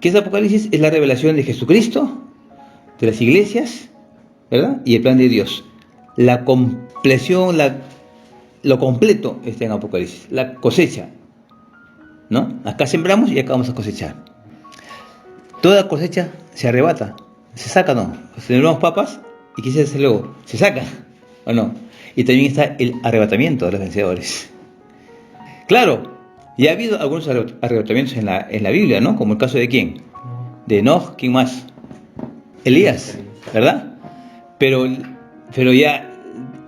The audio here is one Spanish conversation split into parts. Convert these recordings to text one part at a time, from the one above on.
¿Qué es Apocalipsis? Es la revelación de Jesucristo, de las iglesias, ¿verdad? Y el plan de Dios. La compleción, lo completo está en Apocalipsis. La cosecha, ¿no? Acá sembramos y acá vamos a cosechar. Toda cosecha se arrebata, se saca, ¿no? Sembramos papas y ¿qué se hace luego? Se saca, ¿o no? Y también está el arrebatamiento de los vencedores. Claro, ya ha habido algunos arrebatamientos en la Biblia, ¿no? Como el caso de ¿quién? De Enoch, ¿quién más? Elías, ¿verdad? Pero ya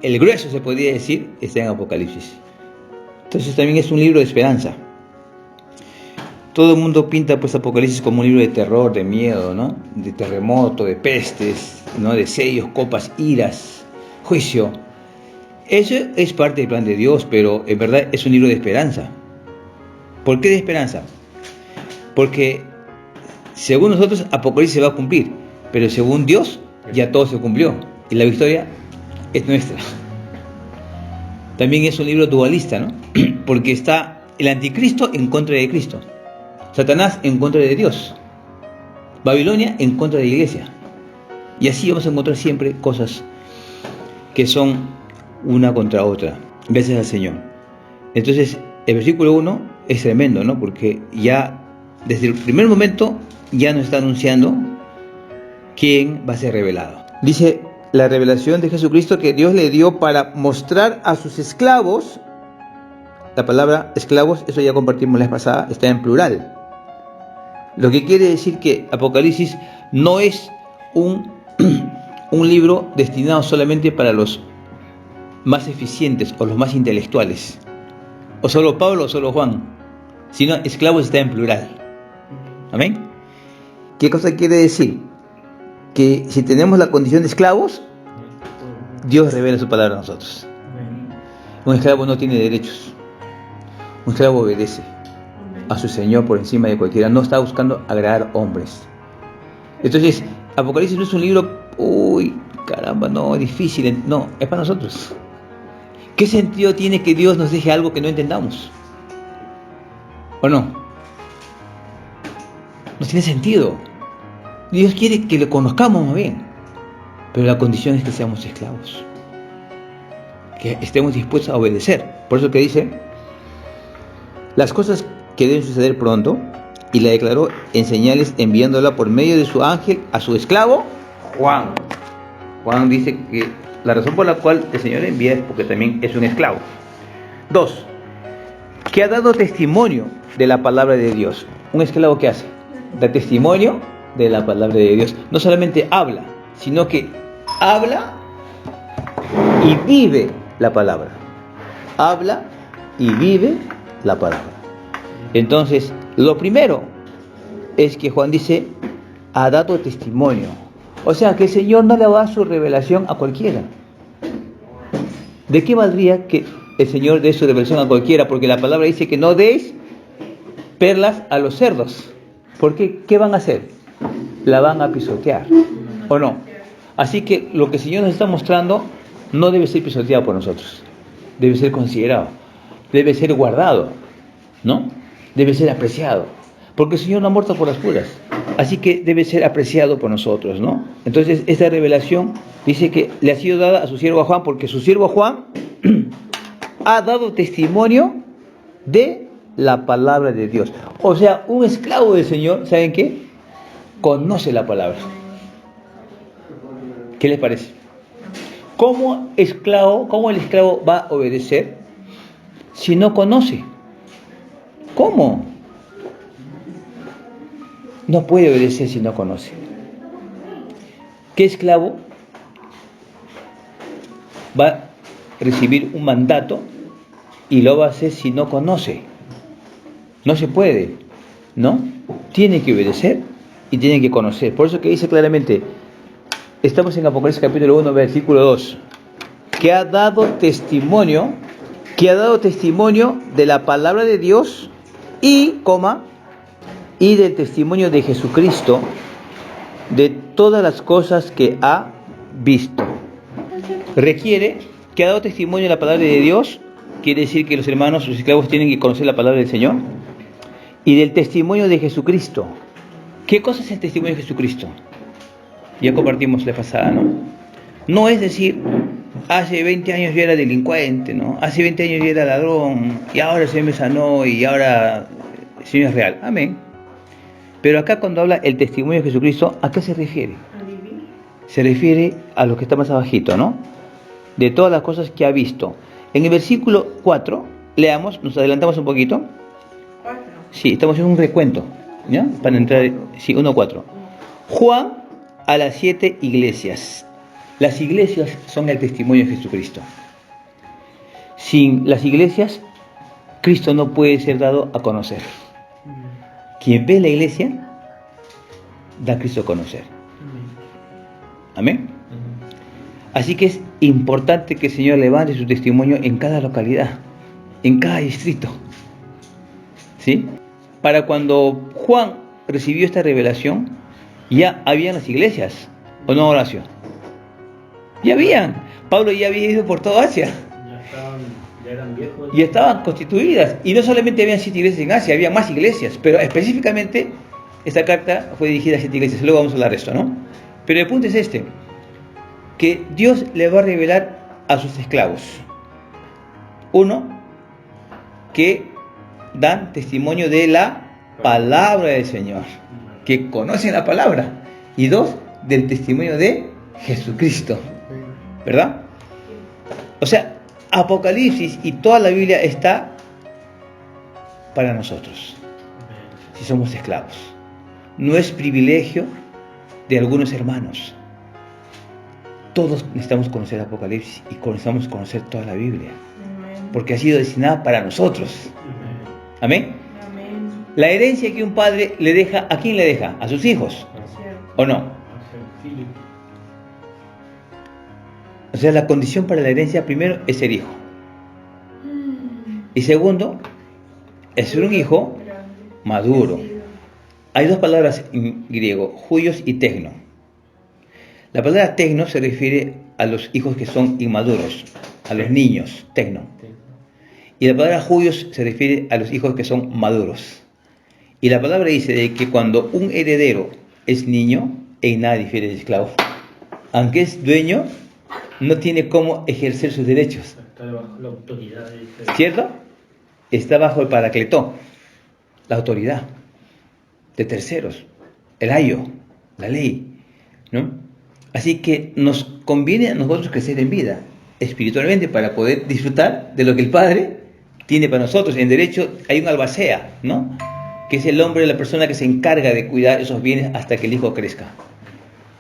el grueso, se podría decir, está en Apocalipsis. Entonces también es un libro de esperanza. Todo el mundo pinta pues Apocalipsis como un libro de terror, de miedo, ¿no? De terremoto, de pestes, ¿no? De sellos, copas, iras, juicio. Eso es parte del plan de Dios, pero en verdad es un libro de esperanza. ¿Por qué de esperanza? Porque según nosotros Apocalipsis se va a cumplir, pero según Dios ya todo se cumplió y la victoria es nuestra. También es un libro dualista, ¿no? Porque está el anticristo en contra de Cristo, Satanás en contra de Dios, Babilonia en contra de la iglesia. Y así vamos a encontrar siempre cosas que son una contra otra. Gracias al Señor. Entonces, el versículo 1 es tremendo, ¿no? Porque ya desde el primer momento ya nos está anunciando quién va a ser revelado. Dice la revelación de Jesucristo que Dios le dio para mostrar a sus esclavos. La palabra esclavos, eso ya compartimos la vez pasada, está en plural. Lo que quiere decir que Apocalipsis no es un libro destinado solamente para los más eficientes o los más intelectuales, o solo Pablo o solo Juan, sino esclavos está en plural. ¿Amén? ¿Qué cosa quiere decir? Que si tenemos la condición de esclavos, Dios revela su palabra a nosotros. Un esclavo no tiene derechos. Un esclavo obedece a su Señor por encima de cualquiera. No está buscando agradar hombres. Entonces, Apocalipsis no es un libro, uy, caramba, no, difícil. No, es para nosotros. ¿Qué sentido tiene que Dios nos deje algo que no entendamos? ¿O no? No tiene sentido. Dios quiere que lo conozcamos muy bien, pero la condición es que seamos esclavos, que estemos dispuestos a obedecer. Por eso que dice, las cosas que deben suceder pronto, y la declaró en señales enviándola por medio de su ángel a su esclavo Juan. Juan dice que la razón por la cual el Señor envía es porque también es un esclavo. 2. Que ha dado testimonio de la palabra de Dios. ¿Un esclavo qué hace? Da testimonio de la palabra de Dios. No solamente habla, sino que habla y vive la palabra. Habla y vive la palabra. Entonces, lo primero es que Juan dice, ha dado testimonio. O sea, que el Señor no le va a dar su revelación a cualquiera. ¿De qué valdría que el Señor dé su revelación a cualquiera? Porque la palabra dice que no deis perlas a los cerdos. ¿Por qué? ¿Qué van a hacer? La van a pisotear, ¿o no? Así que lo que el Señor nos está mostrando no debe ser pisoteado por nosotros. Debe ser considerado. Debe ser guardado, ¿no? Debe ser apreciado. Porque el Señor no ha muerto por las puras. Así que debe ser apreciado por nosotros, ¿no? Entonces, esta revelación dice que le ha sido dada a su siervo Juan, porque su siervo Juan ha dado testimonio de la palabra de Dios. O sea, un esclavo del Señor, ¿saben qué? Conoce la palabra. ¿Qué les parece? ¿Cómo el esclavo va a obedecer si no conoce? ¿Cómo? No puede obedecer si no conoce. ¿Qué esclavo va a recibir un mandato y lo va a hacer si no conoce? No se puede, ¿no? Tiene que obedecer y tiene que conocer. Por eso que dice claramente, estamos en Apocalipsis capítulo 1, versículo 2, que ha dado testimonio de la palabra de Dios y del testimonio de Jesucristo, de todas las cosas que ha visto. Requiere que ha dado testimonio de la palabra de Dios, quiere decir que los hermanos, los esclavos tienen que conocer la palabra del Señor, y del testimonio de Jesucristo. ¿Qué cosa es el testimonio de Jesucristo? Ya compartimos la pasada, ¿no? No es decir, hace 20 años yo era delincuente, ¿no? Hace 20 años yo era ladrón, y ahora el Señor me sanó, y ahora el Señor es real. Amén. Pero acá cuando habla el testimonio de Jesucristo, ¿a qué se refiere? Se refiere a lo que está más abajito, ¿no? De todas las cosas que ha visto. En el versículo 4, leamos, nos adelantamos un poquito. Sí, estamos en un recuento, ¿ya? Para entrar, sí, 1:4. Juan a las 7 iglesias. Las iglesias son el testimonio de Jesucristo. Sin las iglesias, Cristo no puede ser dado a conocer. Quien ve la iglesia, da a Cristo a conocer. Amén. Así que es importante que el Señor levante su testimonio en cada localidad, en cada distrito. ¿Sí? Para cuando Juan recibió esta revelación, ya habían las iglesias, ¿o no, Horacio? Ya habían. Pablo ya había ido por toda Asia. Ya eran viejos. Y estaban constituidas. Y no solamente habían 7 iglesias en Asia, había más iglesias. Pero específicamente, esta carta fue dirigida a 7 iglesias. Luego vamos a hablar de esto, ¿no? Pero el punto es este: que Dios le va a revelar a sus esclavos. Uno, que dan testimonio de la palabra del Señor, que conocen la palabra. Y 2, del testimonio de Jesucristo, ¿verdad? O sea, Apocalipsis y toda la Biblia está para nosotros, si somos esclavos. No es privilegio de algunos hermanos. Todos necesitamos conocer Apocalipsis y necesitamos conocer toda la Biblia, porque ha sido destinada para nosotros. Amén. La herencia que un padre le deja, ¿a quién le deja? A sus hijos, ¿o no? O sea, la condición para la herencia, primero, es ser hijo. Y segundo, es ser un hijo maduro. Hay 2 palabras en griego, huios y tecno. La palabra tecno se refiere a los hijos que son inmaduros, a los niños, tecno. Y la palabra huios se refiere a los hijos que son maduros. Y la palabra dice de que cuando un heredero es niño, en nada difiere del esclavo. Aunque es dueño, no tiene cómo ejercer sus derechos. Está bajo la autoridad. ¿Cierto? Está bajo el paracleto, la autoridad de terceros, el ayo, la ley, ¿no? Así que nos conviene a nosotros crecer en vida, espiritualmente, para poder disfrutar de lo que el Padre tiene para nosotros. En derecho hay un albacea, ¿no? Que es el hombre, la persona que se encarga de cuidar esos bienes hasta que el hijo crezca.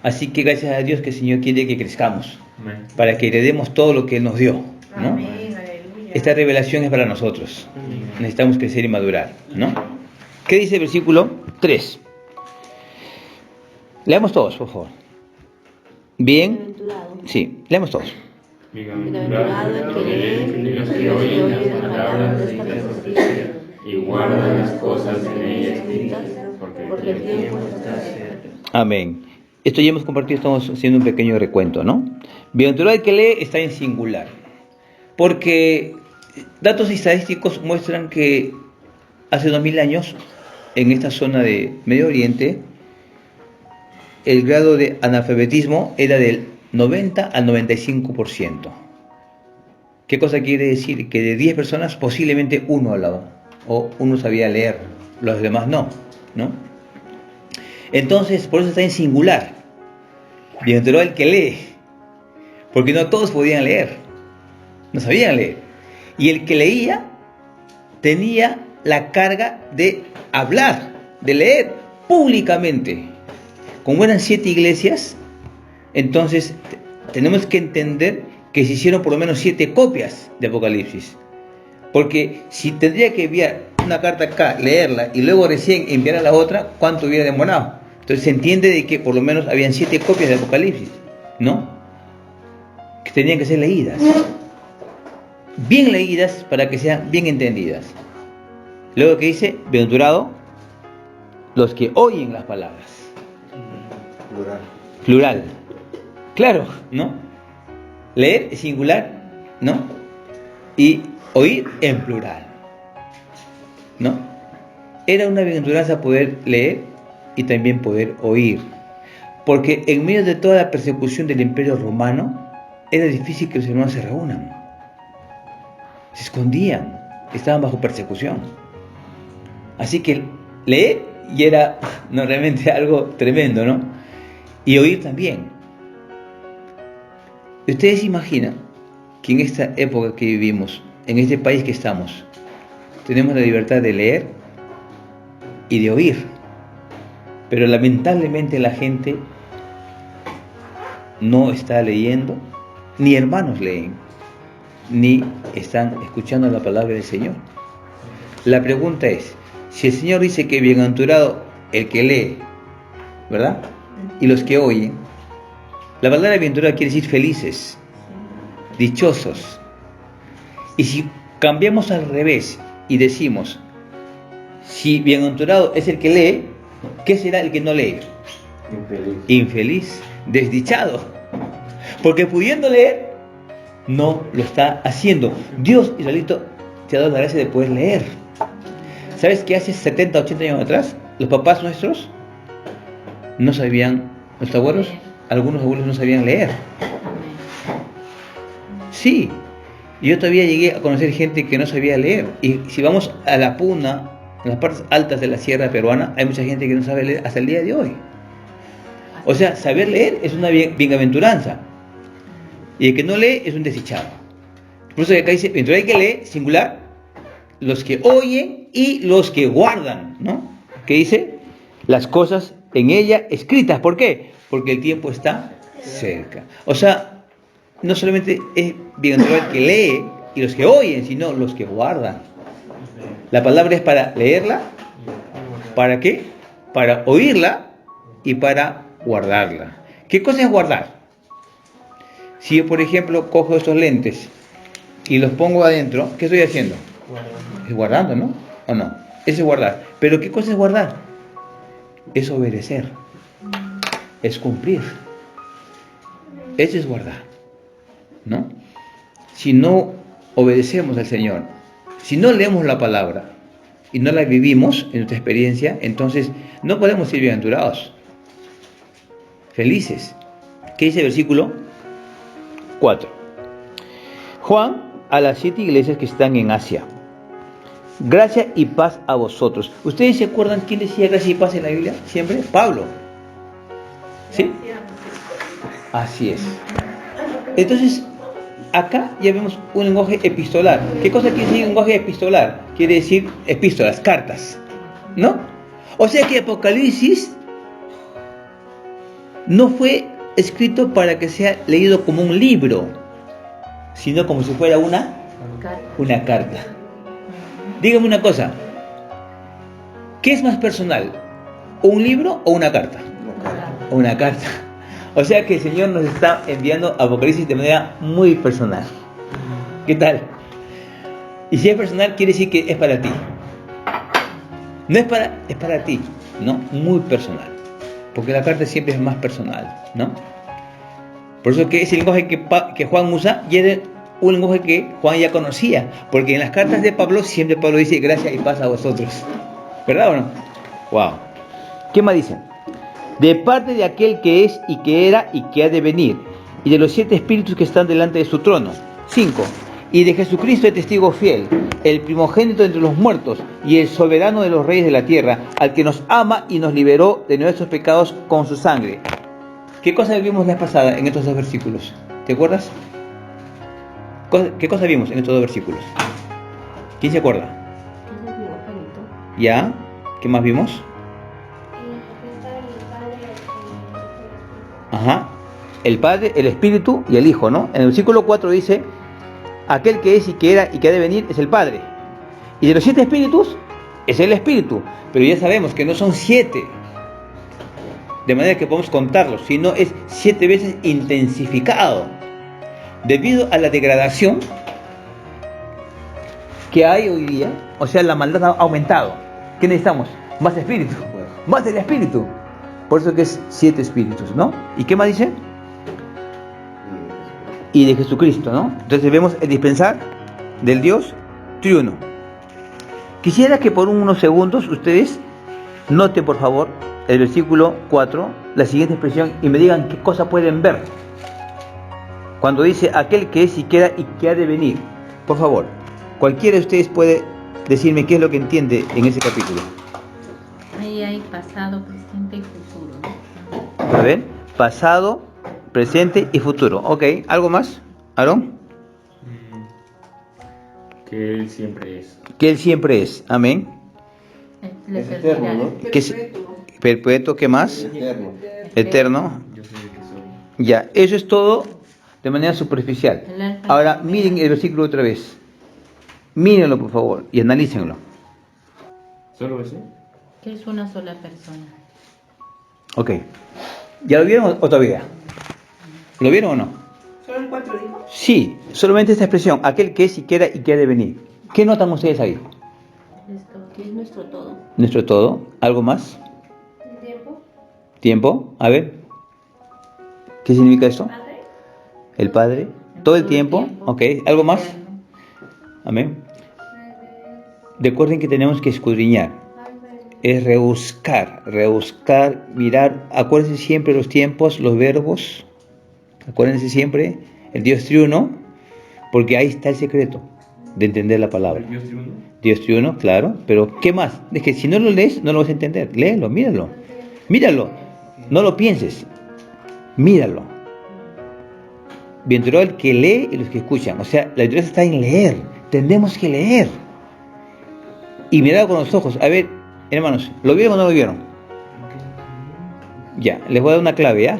Así que gracias a Dios que el Señor quiere que crezcamos, para que heredemos todo lo que Él nos dio, ¿no? Amén. Esta revelación es para nosotros. Necesitamos crecer y madurar, ¿no? ¿Qué dice el versículo 3? Leamos todos, por favor. Bien. Bienaventurado. Sí, leamos todos. Bienaventurado el que lee, los que oyen las palabras de esta profecía y guarda las cosas en ella escritas, porque el tiempo está cerca. Amén. Esto ya hemos compartido, estamos haciendo un pequeño recuento, ¿no? Bienaventurado el que lee está en singular, porque datos estadísticos muestran que hace 2000 años, en esta zona de Medio Oriente, el grado de analfabetismo era del 90 al 95%. ¿Qué cosa quiere decir? Que de 10 personas posiblemente uno hablaba, o uno sabía leer, los demás no, ¿no? Entonces, por eso está en singular. Bienaventurado el que lee, porque no todos podían leer, no sabían leer. Y el que leía tenía la carga de hablar, de leer públicamente. Como eran 7 iglesias, entonces tenemos que entender que se hicieron por lo menos 7 copias de Apocalipsis. Porque si tendría que enviar una carta acá, leerla y luego recién enviar a la otra, ¿cuánto hubiera demorado? Entonces se entiende de que por lo menos habían 7 copias de Apocalipsis, ¿no? Que tenían que ser leídas. Bien leídas para que sean bien entendidas. Luego que dice, bienaventurado los que oyen las palabras. Plural. Claro, ¿no? Leer es singular, ¿no? Y oír en plural, ¿no? Era una bienaventuranza poder leer y también poder oír. Porque en medio de toda la persecución del Imperio Romano, era difícil que los hermanos se reúnan. Se escondían, estaban bajo persecución. Así que leer ya era realmente algo tremendo, ¿no? Y oír también. Ustedes imaginan que en esta época que vivimos, en este país que estamos, tenemos la libertad de leer y de oír. Pero lamentablemente la gente no está leyendo, ni hermanos leen, ni están escuchando la palabra del Señor. La pregunta es, si el Señor dice que bienaventurado el que lee, ¿verdad? Y los que oyen, la palabra bienaventurado quiere decir felices, dichosos. Y si cambiamos al revés y decimos, si bienaventurado es el que lee, ¿qué será el que no lee? Infeliz. Infeliz, desdichado. Porque pudiendo leer, no lo está haciendo. Dios, Israelito, te ha dado la gracia de poder leer. ¿Sabes que hace 70, 80 años atrás, los papás nuestros no sabían, nuestros abuelos, algunos abuelos no sabían leer? Sí, yo todavía llegué a conocer gente que no sabía leer. Y si vamos a la Puna, en las partes altas de la sierra peruana, hay mucha gente que no sabe leer hasta el día de hoy. O sea, saber leer es una bienaventuranza. Y el que no lee es un desdichado. Por eso acá dice, dentro hay que leer, singular, los que oyen y los que guardan, ¿no? Que dice, las cosas en ella escritas. ¿Por qué? Porque el tiempo está cerca. O sea, no solamente es bienaventurado el que lee y los que oyen, sino los que guardan. La palabra es para leerla, ¿para qué? Para oírla y para guardarla. ¿Qué cosa es guardar? Si yo, por ejemplo, cojo estos lentes y los pongo adentro, ¿qué estoy haciendo? Es guardando, ¿no? ¿O no? Eso es guardar. ¿Pero qué cosa es guardar? Es obedecer. Es cumplir. Eso es guardar, ¿no? Si no obedecemos al Señor, si no leemos la palabra y no la vivimos en nuestra experiencia, entonces no podemos ser bienaventurados, felices. ¿Qué dice el versículo 4? Juan a las 7 iglesias que están en Asia. Gracia y paz a vosotros. ¿Ustedes se acuerdan quién decía gracia y paz en la Biblia? Siempre Pablo. ¿Sí? Así es. Entonces, acá ya vemos un lenguaje epistolar. ¿Qué cosa quiere decir lenguaje epistolar? Quiere decir epístolas, cartas, ¿no? O sea que Apocalipsis no fue escrito para que sea leído como un libro, sino como si fuera una carta. Dígame una cosa, ¿qué es más personal? ¿Un libro o una carta? Una carta. O sea que el Señor nos está enviando Apocalipsis de manera muy personal. ¿Qué tal? Y si es personal, quiere decir que es para ti. No es para ti, ¿no? Muy personal. Porque la carta siempre es más personal, ¿no? Por eso que ese lenguaje que Juan usa ya es un lenguaje que Juan ya conocía. Porque en las cartas de Pablo, siempre Pablo dice gracia y paz a vosotros. ¿Verdad o no? Wow. ¿Qué más dice? De parte de aquel que es y que era y que ha de venir, y de los 7 espíritus que están delante de su trono. 5. Y de Jesucristo el testigo fiel, el primogénito entre los muertos y el soberano de los reyes de la tierra, al que nos ama y nos liberó de nuestros pecados con su sangre. ¿Qué cosa vimos la vez pasada en estos 2 versículos? ¿Te acuerdas? ¿Qué cosa vimos en estos 2 versículos? ¿Quién se acuerda? ¿Ya? ¿Qué más vimos? Ajá. El Padre, el Espíritu y el Hijo, ¿no? En el versículo 4 dice, aquel que es y que era y que ha de venir es el Padre. Y de los 7 espíritus es el Espíritu. Pero ya sabemos que no son 7, de manera que podemos contarlos, sino es 7 veces intensificado. Debido a la degradación que hay hoy día, o sea, la maldad ha aumentado. ¿Qué necesitamos? Más Espíritu, más del Espíritu. Por eso que es 7 espíritus, ¿no? ¿Y qué más dice? Y de Jesucristo, ¿no? Entonces vemos el dispensar del Dios triuno. Quisiera que por unos segundos ustedes noten, por favor, el versículo 4, la siguiente expresión y me digan qué cosa pueden ver. Cuando dice aquel que es y queda y que ha de venir. Por favor, cualquiera de ustedes puede decirme qué es lo que entiende en ese capítulo. Ahí hay pasado, presente y futuro, ¿no? A ver, pasado, presente y futuro. Ok, ¿algo más, Aarón? Que Él siempre es. Que Él siempre es. Amén. Le Es eterno, servirá. ¿no? Que es perpetuo, ¿qué más? Eterno. Eterno. Yo soy el que soy. Ya, eso es todo de manera superficial. El alfa y Ahora el miren el versículo otra vez. Mírenlo por favor y analícenlo. ¿Solo ese? que es una sola persona. Ok. ¿Ya lo vieron o todavía? ¿Lo vieron o no? ¿Solo el 4 dijo? Sí, solamente esta expresión, aquel que es y queda y que ha de venir. ¿Qué notan ustedes ahí? Esto que es nuestro todo. Nuestro todo. ¿Algo más? ¿El tiempo? ¿Tiempo? A ver. ¿Qué significa esto? ¿Padre? El Padre. ¿Todo el tiempo? Ok. ¿Algo más? Amén. Recuerden que tenemos que escudriñar. Es rebuscar, mirar. Acuérdense siempre los tiempos, los verbos. Acuérdense siempre el Dios triuno, porque ahí está el secreto de entender la palabra. ¿Dios triuno? Dios triuno, claro, pero ¿qué más? Es que si no lo lees, no lo vas a entender. Léelo, míralo. Míralo. No lo pienses. Míralo. Bienaventurado el que lee y los que escuchan. O sea, la diferencia está en leer. Tenemos que leer. Y mirar con los ojos. A ver, hermanos, ¿lo vieron o no lo vieron? Ya, les voy a dar una clave, ¿ya?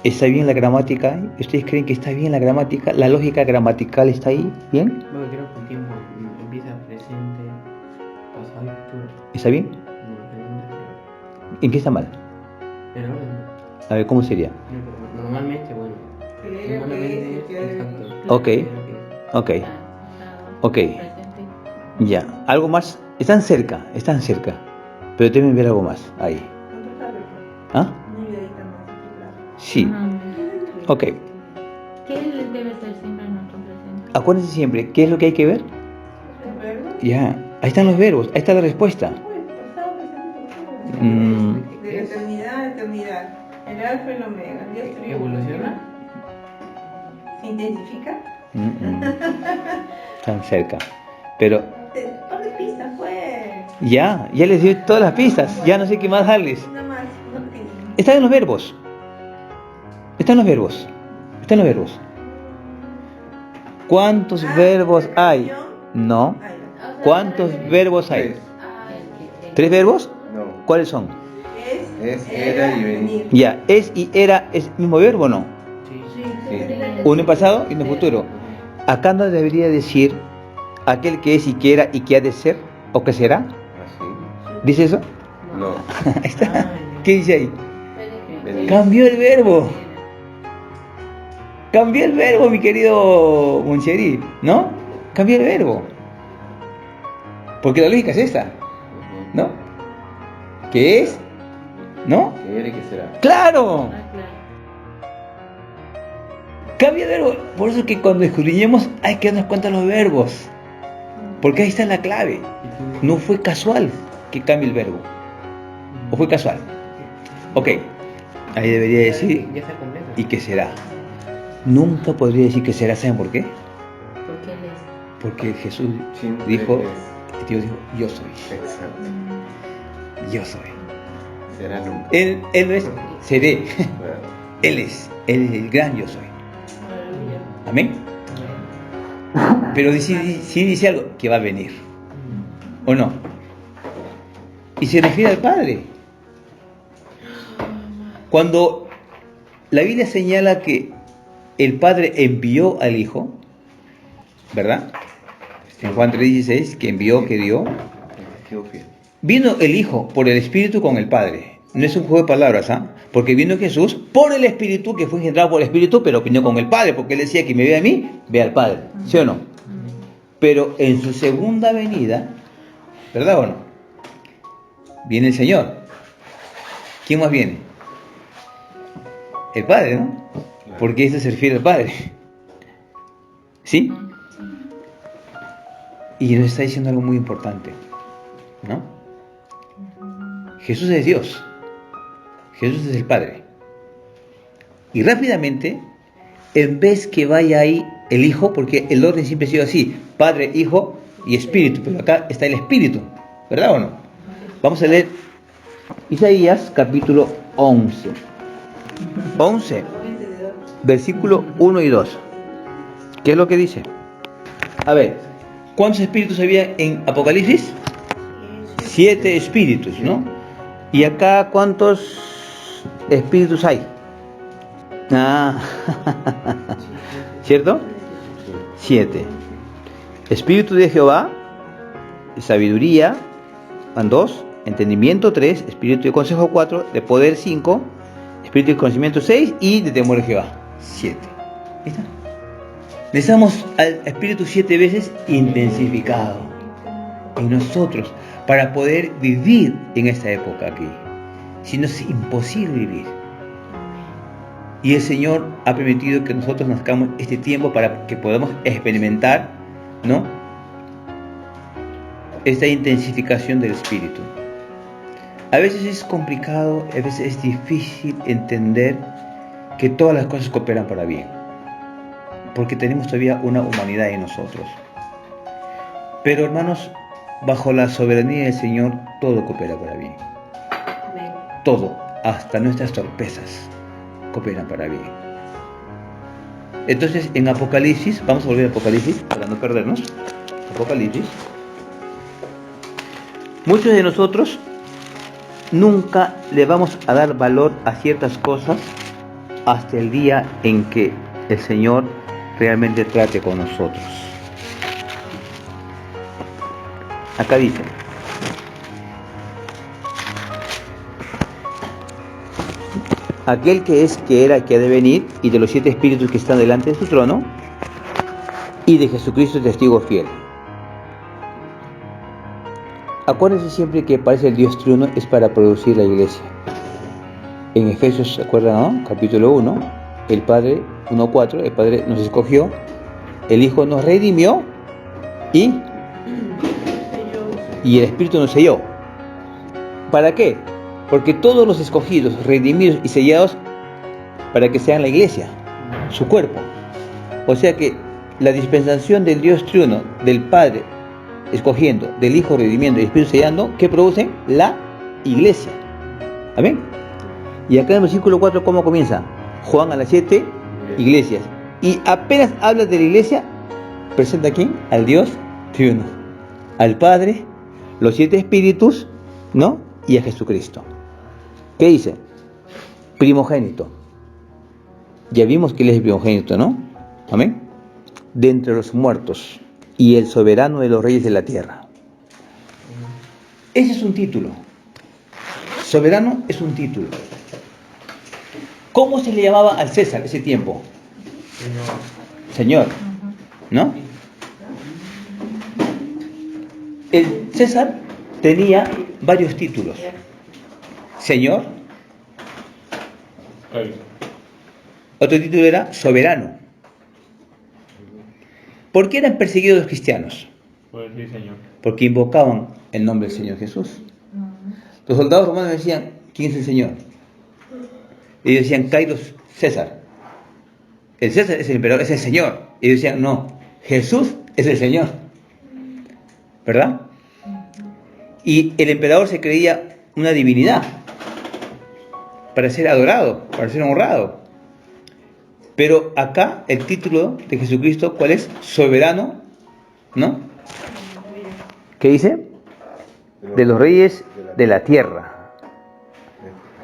¿Está bien la gramática? ¿Ustedes creen que está bien la gramática? ¿La lógica gramatical está ahí? ¿Bien? Bueno, creo que el tiempo empieza presente, pasado y futuro. ¿Está bien? No, presente, ¿En qué está mal? pero ahora no. A ver, ¿cómo sería? Pero normalmente, bueno. Que era Normalmente que es, exacto. Ok. Creo que- Ok, Pasado, ok. presente. Ya. ¿Algo más? Están cerca, pero deben ver algo más ahí. ¿Cuánto tarde? ¿Ah? Una videita más. Sí. Ajá. Ok. ¿Qué debe ser siempre nuestro presente? Acuérdense siempre, ¿qué es lo que hay que ver? ¿El verbo? Ya. Ahí están los verbos, ahí está la respuesta. Pues, pasado, presente, futuro. Mm, De eternidad a eternidad. El alfa y el omega. Dios triunfa. ¿Evoluciona? ¿Se intensifica? Están cerca. Pero Ponle pistas, pues. ya les di todas las pistas. Ya no sé qué más darles. Nada más. No te... Están en los verbos. Están los verbos. Están los verbos. ¿Cuántos verbos hay? No. Ay, ¿Cuántos verbos hay? Tres. ¿Tres verbos? No. ¿Cuáles son? Es, era y venir. Ya, es y era, ¿es mismo verbo o no? Sí. Sí. Uno en pasado y uno en futuro. Acá no debería decir aquel que es y que era y que ha de ser o que será. Así. ¿Dice eso? No. Ahí está. ¿Qué dice ahí? Venir. Cambió el verbo. Cambió el verbo, mi querido Moncheri, ¿no? Cambió el verbo. Porque la lógica es esta, ¿no? ¿Qué es? ¿No? Que era y que será. ¡Claro! Ah, claro. Cambia el verbo. Por eso que cuando escudriñemos hay que darnos cuenta de los verbos. Porque ahí está la clave. No fue casual que cambie el verbo. ¿O fue casual? Ok. Ahí debería decir Ya está completo. y que será. Nunca podría decir que será. ¿Saben por qué? Porque él es. Porque Jesús Siempre dijo, es. Dios dijo, yo soy. Exacto. Yo soy. Será nunca. Él no es, seré. Claro. Él es el gran yo soy. Aleluya. Amén. Pero si dice algo, que va a venir. ¿O no? Y se refiere al Padre. Cuando la Biblia señala que el Padre envió al Hijo, ¿verdad? En Juan 3:16, que envió, que dio. El testigo fiel. Vino el Hijo por el Espíritu con el Padre. No es un juego de palabras, ¿ah? Porque vino Jesús por el Espíritu, que fue engendrado por el Espíritu, pero vino con el Padre, porque él decía que me ve a mí, ve al Padre. ¿Sí o no? Pero en su segunda venida, ¿verdad o no? Viene el Señor. ¿Quién más viene? El Padre, ¿no? Porque esto se refiere al Padre. ¿Sí? Y nos está diciendo algo muy importante, ¿no? Jesús es Dios. Jesús es el Padre. Y rápidamente, en vez que vaya ahí el Hijo, porque el orden siempre ha sido así, Padre, Hijo y Espíritu, pero acá está el Espíritu, ¿verdad o no? Vamos a leer Isaías capítulo 11. 11, versículo 1 y 2. ¿Qué es lo que dice? A ver, ¿cuántos espíritus había en Apocalipsis? 7 espíritus, ¿no? ¿Y acá cuántos espíritus hay? Ah, ¿cierto? 7. Espíritu de Jehová, sabiduría, van 2, entendimiento 3, espíritu de consejo 4, de poder 5, espíritu de conocimiento 6 y de temor de Jehová 7. ¿Ahí está? Necesitamos al espíritu 7 veces intensificado en nosotros para poder vivir en esta época aquí. Si no, es imposible vivir. Y el Señor ha permitido que nosotros nazcamos este tiempo para que podamos experimentar, ¿no?, esta intensificación del espíritu. A veces es complicado, a veces es difícil entender que todas las cosas cooperan para bien, porque tenemos todavía una humanidad en nosotros. Pero hermanos, bajo la soberanía del Señor, todo coopera para bien. Todo, hasta nuestras torpezas, cooperan para bien. Entonces, en Apocalipsis, vamos a volver a Apocalipsis para no perdernos. Apocalipsis. Muchos de nosotros nunca le vamos a dar valor a ciertas cosas hasta el día en que el Señor realmente trate con nosotros. Acá dice: aquel que es, que era, que ha de venir, y de los 7 espíritus que están delante de su trono, y de Jesucristo testigo fiel. Acuérdense siempre que aparece el Dios triuno es para producir la iglesia. En Efesios, ¿se acuerdan, no? Capítulo 1, el Padre, 1:4, el Padre nos escogió, el Hijo nos redimió y el Espíritu nos selló. ¿Para qué? Porque todos los escogidos, redimidos y sellados, para que sean la iglesia, su cuerpo. O sea que la dispensación del Dios triuno, del Padre escogiendo, del Hijo redimiendo y del Espíritu sellando, ¿qué producen? La iglesia. ¿Amén? Y acá en el versículo 4, ¿cómo comienza? Juan a las 7 iglesias. Y apenas habla de la iglesia, presenta ¿a quién? Al Dios triuno, al Padre, los 7 espíritus, ¿no? Y a Jesucristo. ¿Qué dice? Primogénito. Ya vimos que Él es el primogénito, ¿no? Amén. De entre los muertos y el soberano de los reyes de la tierra. Ese es un título. Soberano es un título. ¿Cómo se le llamaba al César ese tiempo? Señor. ¿No? El César tenía varios títulos. Señor. Otro título era soberano. ¿Por qué eran perseguidos los cristianos? Sí, Señor. Porque invocaban el nombre del Señor Jesús. Los soldados romanos decían: ¿quién es el Señor? Y ellos decían: Kairos César. El César es el emperador, es el Señor. Y ellos decían: no, Jesús es el Señor. ¿Verdad? Y el emperador se creía una divinidad para ser adorado, para ser honrado. Pero acá el título de Jesucristo, ¿cuál es? Soberano, ¿no? ¿Qué dice? De los reyes de la tierra.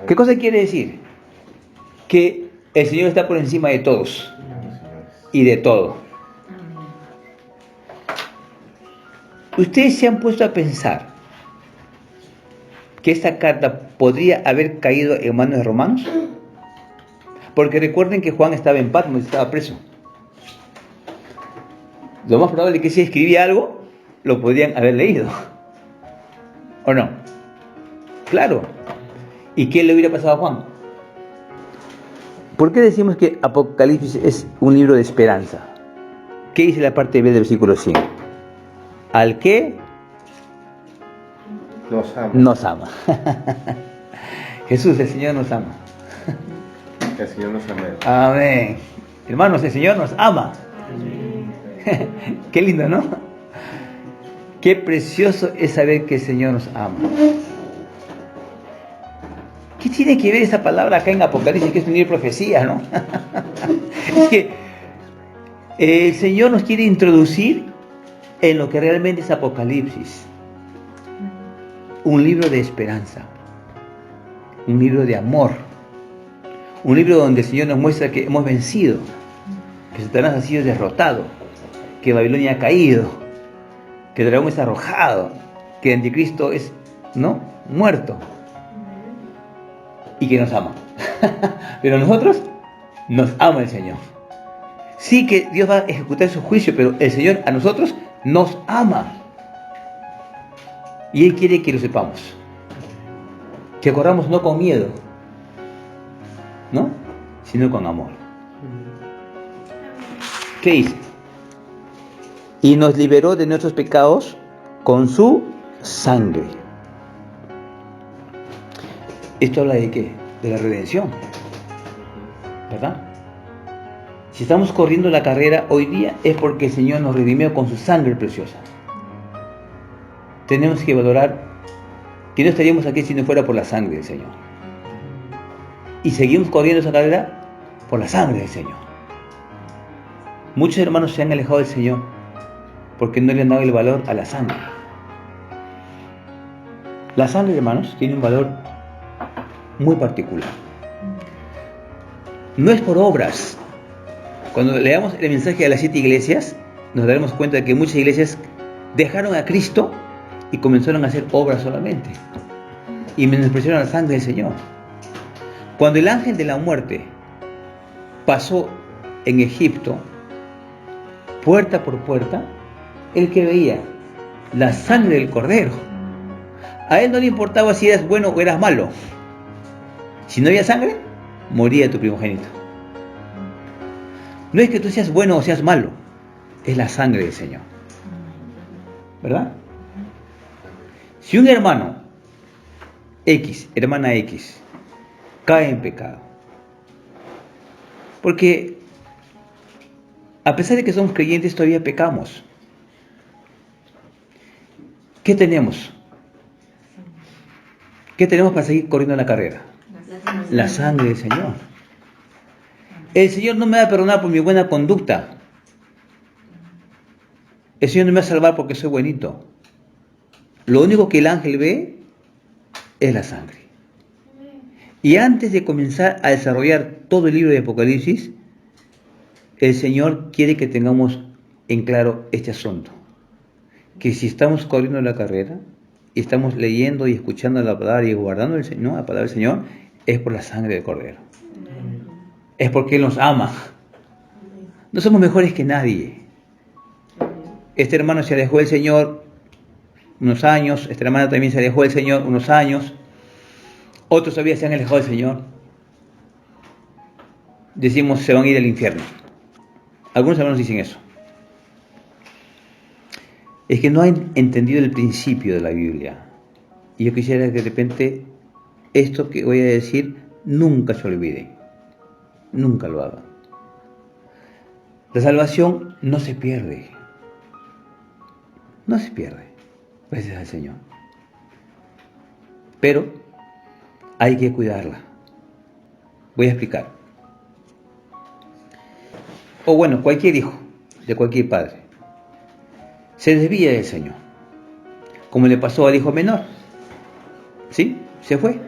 ¿Qué cosa quiere decir? Que el Señor está por encima de todos y de todo. ¿Ustedes se han puesto a pensar que esta carta podría haber caído en manos de romanos? Porque recuerden que Juan estaba en Patmos, estaba preso. Lo más probable es que si escribía algo, lo podrían haber leído. ¿O no? Claro. ¿Y qué le hubiera pasado a Juan? ¿Por qué decimos que Apocalipsis es un libro de esperanza? ¿Qué dice la parte B del versículo 5? Al que Nos ama. nos ama. Jesús, el Señor nos ama. Que el Señor nos ama. Amén. Hermanos, el Señor nos ama. Qué lindo, ¿no? Qué precioso es saber que el Señor nos ama. ¿Qué tiene que ver esa palabra acá en Apocalipsis, que es unir profecía, no? Es que el Señor nos quiere introducir en lo que realmente es Apocalipsis. Un libro de esperanza. Un libro de amor. Un libro donde el Señor nos muestra que hemos vencido. Que Satanás ha sido derrotado. Que Babilonia ha caído. Que el dragón es arrojado. Que el anticristo es, ¿no?, muerto. Y que nos ama. Pero nosotros nos ama el Señor. Sí que Dios va a ejecutar su juicio, pero el Señor a nosotros nos ama. Y Él quiere que lo sepamos. Que corramos no con miedo, ¿no?, sino con amor. ¿Qué dice? Y nos liberó de nuestros pecados con su sangre. Esto habla de qué? De la redención, ¿verdad? Si estamos corriendo la carrera hoy día es porque el Señor nos redimió con su sangre preciosa. Tenemos que valorar que no estaríamos aquí si no fuera por la sangre del Señor. Y seguimos corriendo esa carrera por la sangre del Señor. Muchos hermanos se han alejado del Señor porque no le han dado el valor a la sangre. La sangre, hermanos, tiene un valor muy particular. No es por obras. Cuando leamos el mensaje a las 7 iglesias, nos daremos cuenta de que muchas iglesias dejaron a Cristo y comenzaron a hacer obras solamente. Y menospreciaron la sangre del Señor. Cuando el ángel de la muerte pasó en Egipto, puerta por puerta, él que veía la sangre del cordero. A él no le importaba si eras bueno o eras malo. Si no había sangre, moría tu primogénito. No es que tú seas bueno o seas malo, es la sangre del Señor. ¿Verdad? Si un hermano X, hermana X, cae en pecado, porque a pesar de que somos creyentes todavía pecamos, ¿qué tenemos? ¿Qué tenemos para seguir corriendo en la carrera? La sangre del Señor. El Señor no me va a perdonar por mi buena conducta. El Señor no me va a salvar porque soy buenito. Lo único que el ángel ve es la sangre. Y antes de comenzar a desarrollar todo el libro de Apocalipsis, el Señor quiere que tengamos en claro este asunto. Que si estamos corriendo la carrera, y estamos leyendo y escuchando la palabra y guardando el Señor, la palabra del Señor, es por la sangre del Cordero. Es porque Él nos ama. No somos mejores que nadie. Este hermano se alejó del Señor unos años, esta hermana también se alejó del Señor unos años, otros todavía se han alejado del Señor. Decimos, se van a ir al infierno. Algunos hermanos dicen eso. Es que no han entendido el principio de la Biblia. Y yo quisiera que de repente esto que voy a decir nunca se olvide. Nunca lo hagan. La salvación no se pierde. No se pierde. Gracias al Señor. Pero hay que cuidarla. Voy a explicar. O bueno, cualquier hijo de cualquier padre se desvía del Señor, como le pasó al hijo menor. ¿Sí? Se fue.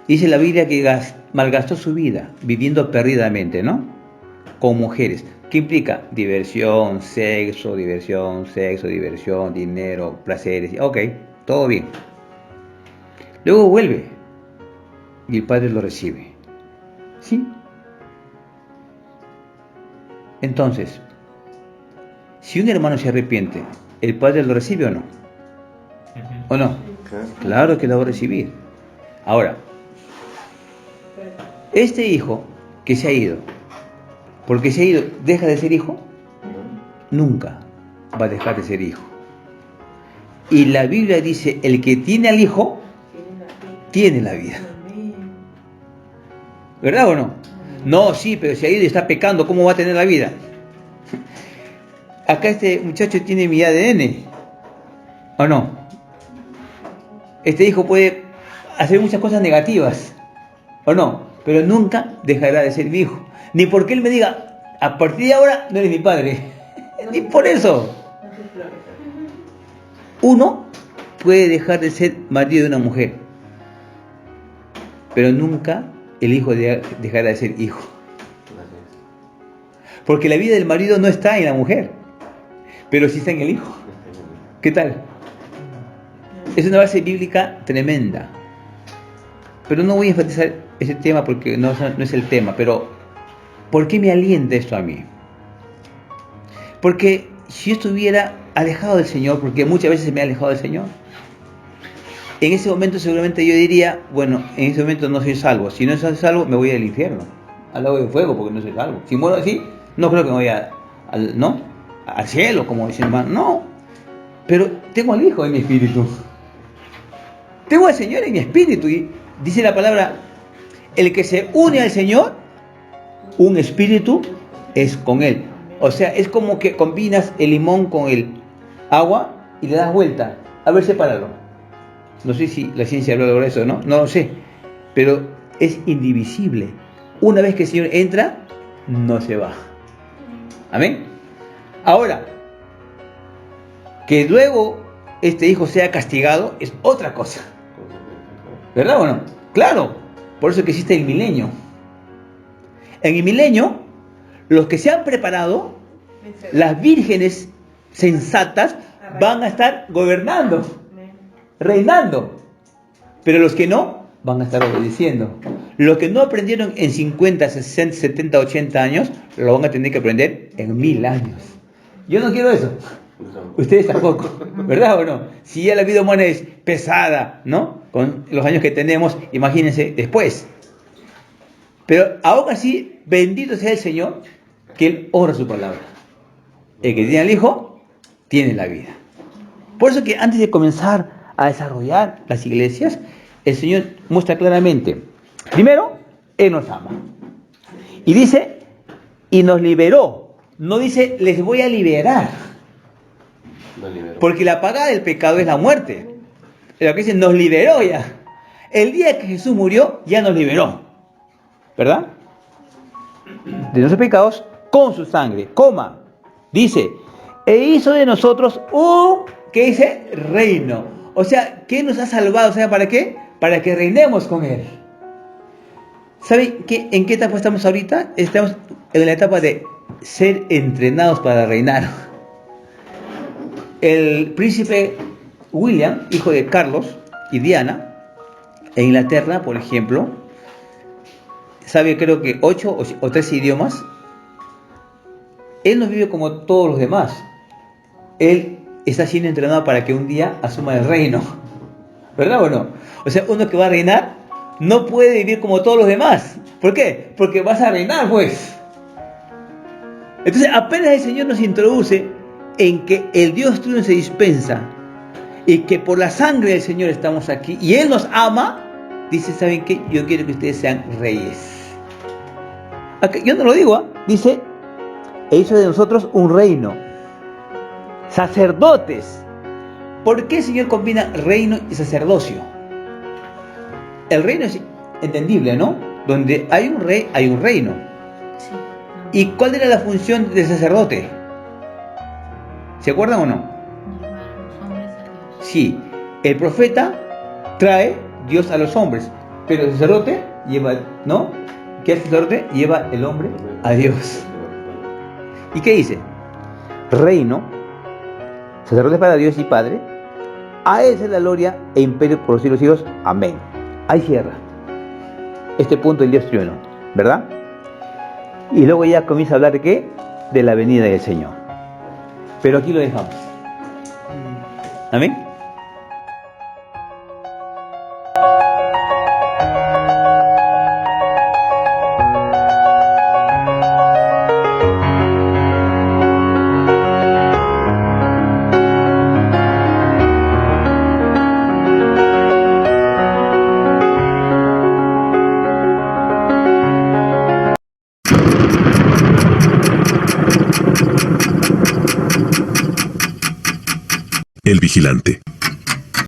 Dice la Biblia que malgastó su vida viviendo perdidamente, ¿no? Con mujeres. ¿Qué implica? Diversión, sexo, dinero, placeres. Ok, todo bien. Luego vuelve y el Padre lo recibe. ¿Sí? Entonces, si un hermano se arrepiente, ¿el Padre lo recibe o no? ¿O no? Claro que lo va a recibir. Ahora, este hijo que se ha ido, porque se ha ido, ¿deja de ser hijo? Nunca va a dejar de ser hijo. Y la Biblia dice, el que tiene al Hijo, tiene la vida. ¿Verdad o no? No, sí, pero si ha ido y está pecando, ¿cómo va a tener la vida? Acá este muchacho tiene mi ADN, ¿o no? Este hijo puede hacer muchas cosas negativas, ¿o no? Pero nunca dejará de ser mi hijo. Ni porque él me diga, a partir de ahora no eres mi padre. Ni por eso. Uno puede dejar de ser marido de una mujer, pero nunca el hijo dejará de ser hijo. Porque la vida del marido no está en la mujer, pero sí está en el hijo. ¿Qué tal? Es una base bíblica tremenda. Pero no voy a enfatizar ese tema porque no es el tema. Pero, ¿por qué me alienta esto a mí? Porque si yo estuviera alejado del Señor, porque muchas veces me he alejado del Señor, en ese momento seguramente yo diría, bueno, en ese momento no soy salvo. Si no soy salvo, me voy al infierno, al lago de fuego, porque no soy salvo. Si muero así, no creo que me vaya al cielo, como dicen hermano. No, pero tengo al Hijo en mi espíritu. Tengo al Señor en mi espíritu. Y dice la palabra, el que se une al Señor, un espíritu es con Él. O sea, es como que combinas el limón con el agua y le das vuelta. A ver, sepáralo. No sé si la ciencia habla de eso, ¿no? No lo sé. Pero es indivisible. Una vez que el Señor entra, no se va. Amén. Ahora, que luego este hijo sea castigado es otra cosa. ¿Verdad o no? Claro. Por eso que existe el milenio. En el milenio, los que se han preparado, las vírgenes sensatas, van a estar gobernando, reinando. Pero los que no, van a estar obedeciendo. Los que no aprendieron en 50, 60, 70, 80 años, lo van a tener que aprender en 1000 años. Yo no quiero eso. Ustedes tampoco, ¿verdad o no? Si ya la vida humana es pesada, ¿no? Con los años que tenemos, imagínense después. Pero aún así, bendito sea el Señor, que Él honra su palabra. El que tiene al Hijo, tiene la vida. Por eso que antes de comenzar a desarrollar las iglesias, el Señor muestra claramente, primero, Él nos ama. Y dice, y nos liberó. No dice, les voy a liberar. Porque la paga del pecado es la muerte. Lo que dice, nos liberó ya. El día que Jesús murió, ya nos liberó. ¿Verdad? De nuestros pecados con su sangre. Coma. Dice, e hizo de nosotros ¿qué dice? Reino. O sea, ¿qué nos ha salvado? O sea, ¿para qué? Para que reinemos con Él. ¿Saben en qué etapa estamos ahorita? Estamos en la etapa de ser entrenados para reinar. El príncipe William, hijo de Carlos y Diana, en Inglaterra, por ejemplo, sabe creo que 8 o 13 idiomas. Él no vive como todos los demás. Él está siendo entrenado para que un día asuma el reino. ¿Verdad o no? O sea, uno que va a reinar no puede vivir como todos los demás. ¿Por qué? Porque vas a reinar, pues. Entonces, apenas el Señor nos introduce en que el Dios tuyo se dispensa y que por la sangre del Señor estamos aquí y Él nos ama, dice, ¿saben qué? Yo quiero que ustedes sean reyes. Aquí, yo no lo digo, dice, e hizo de nosotros un reino, sacerdotes. ¿Por qué el Señor combina reino y sacerdocio? El reino es entendible, ¿no? Donde hay un rey, hay un reino. Sí. ¿Y cuál era la función del sacerdote? ¿Se acuerdan o no? Llevar a los hombres a Dios. Sí, el profeta trae Dios a los hombres, pero el sacerdote lleva, ¿no? ¿Qué hace el sacerdote? Lleva el hombre a Dios. ¿Y qué dice? Reino, sacerdote para Dios y Padre, a Él es la gloria e imperio por los siglos de los siglos. Amén. Ahí cierra este punto del Dios triuno, ¿verdad? Y luego ya comienza a hablar de qué? De la venida del Señor. Pero aquí lo dejamos. Amén. El Vigilante.